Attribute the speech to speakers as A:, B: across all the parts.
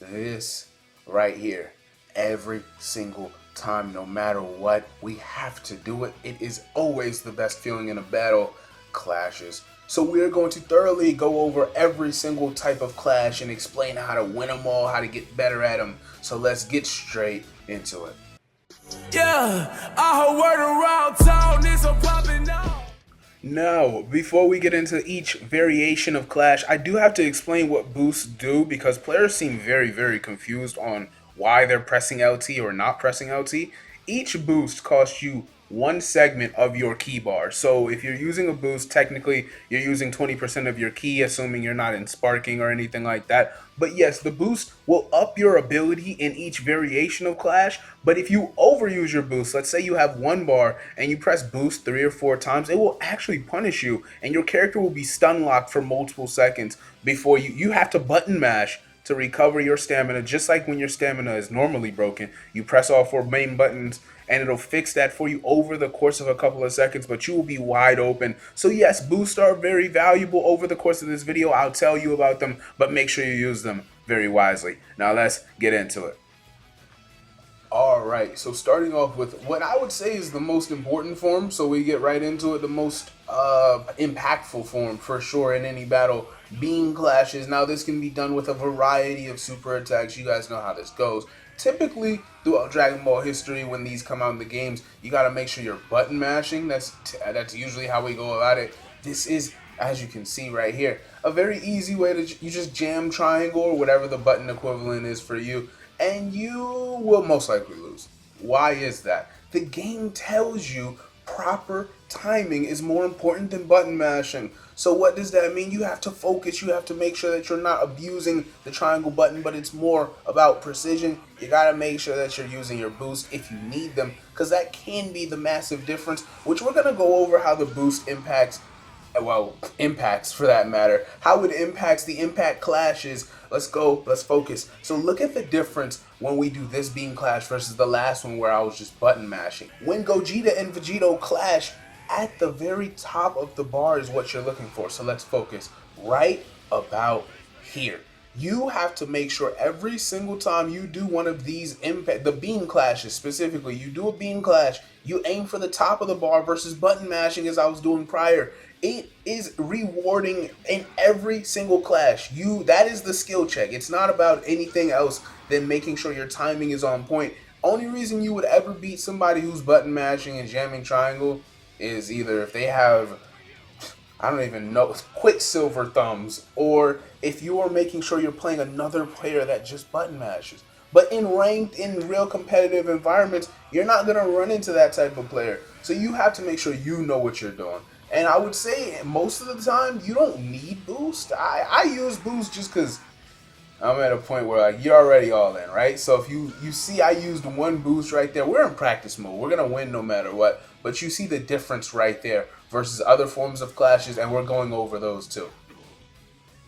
A: this right here every single time, no matter what. We have to do it. It is always the best feeling in a battle, clashes. So we're going to thoroughly go over every single type of clash and explain how to win them all, how to get better at them. So let's get straight into it.
B: Yeah, I heard word around town is a poppin' out.
A: Now, before we get into each variation of Clash, I do have to explain what boosts do because players seem very confused on why they're pressing LT or not pressing LT. Each boost costs you one segment of your key bar. So if you're using a boost, technically you're using 20% of your key, assuming you're not in sparking or anything like that. But yes, the boost will up your ability in each variation of Clash. But if you overuse your boost, let's say you have one bar and you press boost 3 or 4 times, it will actually punish you and your character will be stun locked for multiple seconds before you have to button mash to recover your stamina. Just like when your stamina is normally broken, you press all 4 main buttons and it'll fix that for you over the course of a couple of seconds, but you will be wide open. So yes, boosts are very valuable. Over the course of this video, I'll tell you about them, but make sure you use them very wisely. Now let's get into it. Alright, so starting off with what I would say is the most important form, so we get right into it, the most impactful form for sure in any battle, beam clashes. Now this can be done with a variety of super attacks. You guys know how this goes. Typically, throughout Dragon Ball history, when these come out in the games, you gotta make sure you're button mashing. That's usually how we go about it. This is, as you can see right here, a very easy way to you just jam triangle or whatever the button equivalent is for you, and you will most likely lose. Why is that? The game tells you proper timing is more important than button mashing. So what does that mean? You have to focus. You have to make sure that you're not abusing the triangle button, but it's more about precision. You got to make sure that you're using your boost if you need them, because that can be the massive difference, which we're going to go over how the boost impacts for that matter, how it impacts the impact clashes. Let's focus. So look at the difference when we do this beam clash versus the last one where I was just button mashing. When Gogeta and Vegito clash, at the very top of the bar is what you're looking for. So let's focus right about here. You have to make sure every single time you do one of these the beam clashes specifically, you do a beam clash, you aim for the top of the bar versus button mashing as I was doing prior. It is rewarding in every single clash. That is the skill check. It's not about anything else than making sure your timing is on point. Only reason you would ever beat somebody who's button mashing and jamming triangle is either if they have, I don't even know, Quicksilver thumbs, or if you are making sure you're playing another player that just button mashes. But in ranked, in real competitive environments, you're not going to run into that type of player. So you have to make sure you know what you're doing. And I would say most of the time, you don't need boost. I use boost just because I'm at a point where like you're already all in, right? So if you see I used one boost right there, we're in practice mode. We're going to win no matter what. But you see the difference right there versus other forms of clashes, and we're going over those too.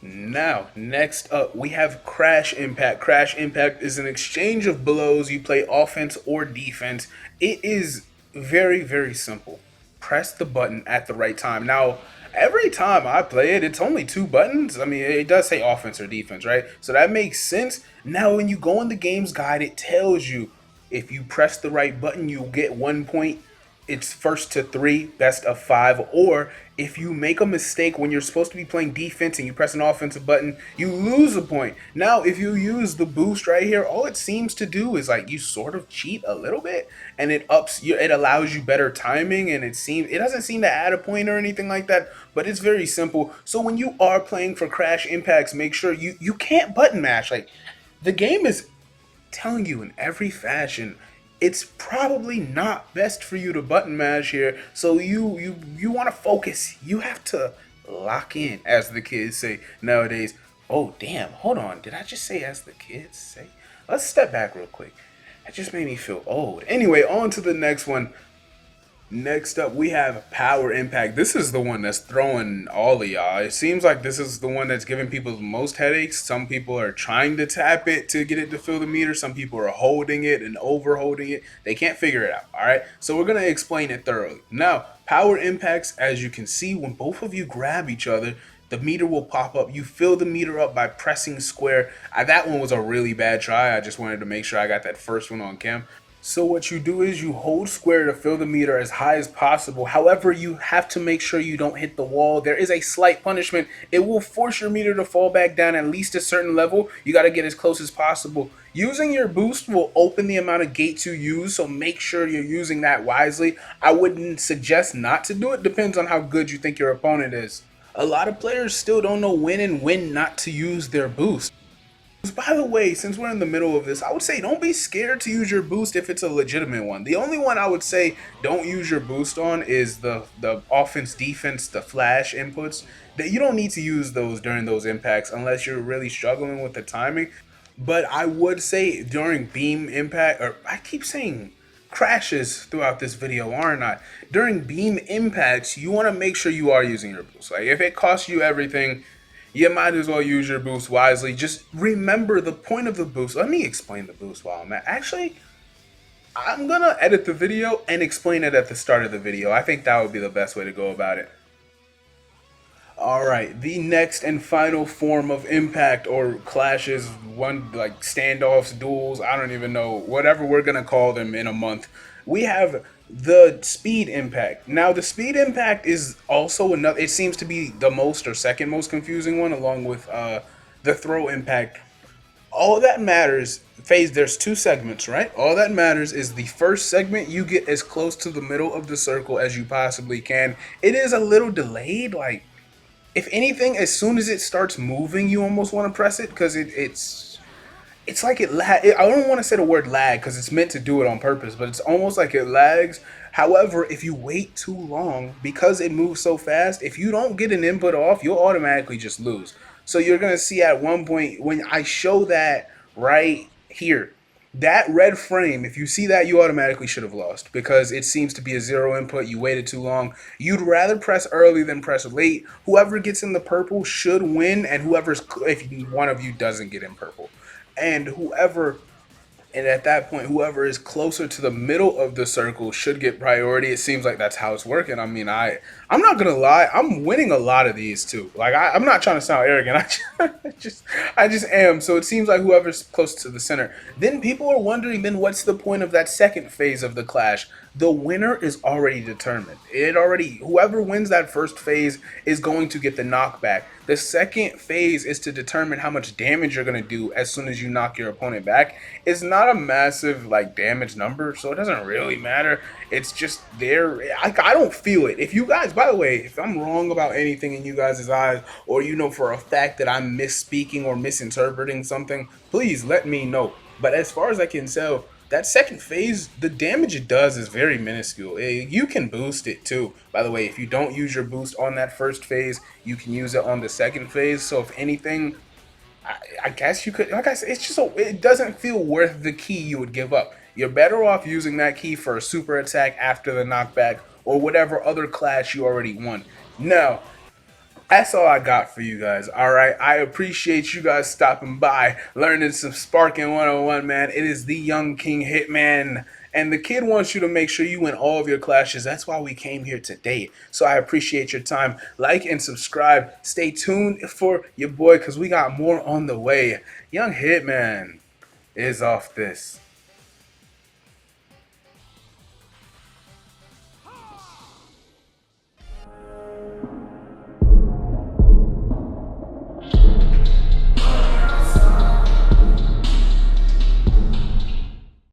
A: Now, next up, we have Crash Impact. Crash Impact is an exchange of blows. You play offense or defense. It is very simple. Press the button at the right time. Now, every time I play it, it's only 2 buttons. I mean, it does say offense or defense, right? So that makes sense. Now, when you go in the game's guide, it tells you if you press the right button, you get 1 point. It's first to 3, best of 5. Or if you make a mistake when you're supposed to be playing defense and you press an offensive button, you lose a point. Now, if you use the boost right here, all it seems to do is like you sort of cheat a little bit, and it allows you better timing, and it doesn't seem to add a point or anything like that, but it's very simple. So when you are playing for Crash Impacts, make sure you can't button mash. Like, the game is telling you in every fashion it's probably not best for you to button mash here. So you want to focus. You have to lock in, as the kids say nowadays. Oh damn, hold on. Did I just say as the kids say? Let's step back real quick. That just made me feel old. Anyway, on to the next one. Next up, we have Power Impact. This is the one that's throwing all of y'all. It seems like this is the one that's giving people the most headaches. Some people are trying to tap it to get it to fill the meter. Some people are holding it and over holding it. They can't figure it out, all right? So we're going to explain it thoroughly. Now, Power Impacts, as you can see, when both of you grab each other, the meter will pop up. You fill the meter up by pressing square. That one was a really bad try. I just wanted to make sure I got that first one on cam. So what you do is you hold square to fill the meter as high as possible. However, you have to make sure you don't hit the wall. There is a slight punishment. It will force your meter to fall back down at least a certain level. You got to get as close as possible. Using your boost will open the amount of gates you use, so make sure you're using that wisely. I wouldn't suggest not to do it. Depends on how good you think your opponent is. A lot of players still don't know when and when not to use their boost. By the way, since we're in the middle of this, I would say don't be scared to use your boost if it's a legitimate one. The only one I would say don't use your boost on is the offense, defense, the flash inputs. That you don't need to use those during those impacts unless you're really struggling with the timing. But I would say during beam impact, or I keep saying crashes throughout this video, aren't I? During beam impacts, you want to make sure you are using your boost. Like if it costs you everything, you might as well use your boost wisely. Just remember the point of the boost. Let me explain the boost while I'm at. Actually, I'm gonna edit the video and explain it at the start of the video. I think that would be the best way to go about it. Alright, the next and final form of impact or clashes, one like standoffs, duels, I don't even know, whatever we're gonna call them in a month. We have the speed impact. Now the speed impact is also another, it seems to be the most or second most confusing one along with the throw impact. All that matters, phase, there's two segments, right? All that matters is the first segment, you get as close to the middle of the circle as you possibly can. It is a little delayed, like if anything, as soon as it starts moving, you almost want to press it because it's like it lag. I don't want to say the word lag because it's meant to do it on purpose, but it's almost like it lags. However, if you wait too long, because it moves so fast, if you don't get an input off, you'll automatically just lose. So you're gonna see at one point when I show that right here, that red frame, if you see that, you automatically should have lost because it seems to be a zero input. You waited too long. You'd rather press early than press late. Whoever gets in the purple should win, and whoever's, if one of you doesn't get in purple, and at that point, whoever is closer to the middle of the circle should get priority. It seems like that's how it's working. I mean, I'm not gonna lie, I'm winning a lot of these too. Like I'm not trying to sound arrogant. I just am. So it seems like whoever's close to the center. Then people are wondering, then what's the point of that second phase of the clash? The winner is already determined. Whoever wins that first phase is going to get the knockback. The second phase is to determine how much damage you're going to do as soon as you knock your opponent back. It's not a massive like damage number, so it doesn't really matter. It's just there. I don't feel it. If you guys, by the way, if I'm wrong about anything in you guys' eyes, or you know for a fact that I'm misspeaking or misinterpreting something, please let me know. But as far as I can tell, that second phase, the damage it does is very minuscule. You can boost it too. By the way, if you don't use your boost on that first phase, you can use it on the second phase. So if anything, I guess you could, like I said, it's just it doesn't feel worth the key you would give up. You're better off using that key for a super attack after the knockback or whatever other clash you already won. Now, that's all I got for you guys. Alright, I appreciate you guys stopping by, learning some Sparking 101, man. It is the Young King Hitman, and the kid wants you to make sure you win all of your clashes. That's why we came here today. So I appreciate your time. Like and subscribe. Stay tuned for your boy because we got more on the way. Young Hitman is off this.